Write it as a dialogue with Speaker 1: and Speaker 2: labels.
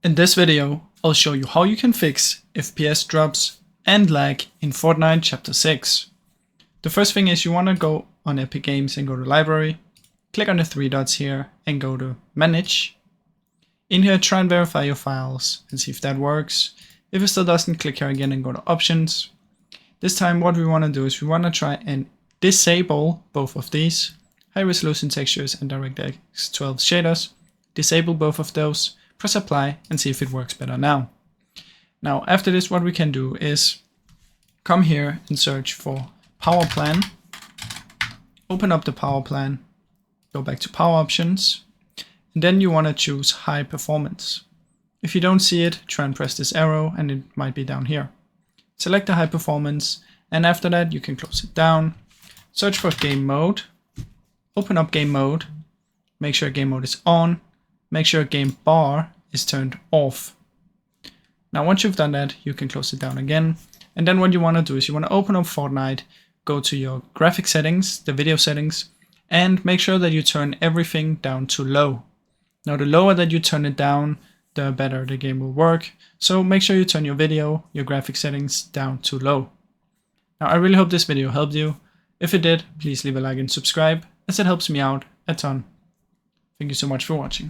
Speaker 1: In this video, I'll show you how you can fix FPS drops and lag in Fortnite Chapter 6. The first thing is you want to go on Epic Games and go to Library, click on the three dots here and go to Manage. In here, try and verify your files and see if that works. If it still doesn't, click here again and go to Options. This time what we want to do is we want to try and disable both of these, high resolution textures and DirectX 12 shaders. Disable both of those, press apply and see if it works better now. Now after this, what we can do is come here and search for power plan, open up the power plan, go back to power options, and then you want to choose high performance. If you don't see it, try and press this arrow and it might be down here. Select the high performance, and after that you can close it down. Search for game mode, open up game mode, make sure game mode is on, make sure game bar is turned off. Now once you've done that, you can close it down again, and then what you want to do is you want to open up Fortnite, go to your graphic settings, the video settings, and make sure that you turn everything down to low. Now the lower that you turn it down, the better the game will work. So make sure you turn your video, your graphic settings down to low. Now I really hope this video helped you. If it did, please leave a like and subscribe, as it helps me out a ton. Thank you so much for watching.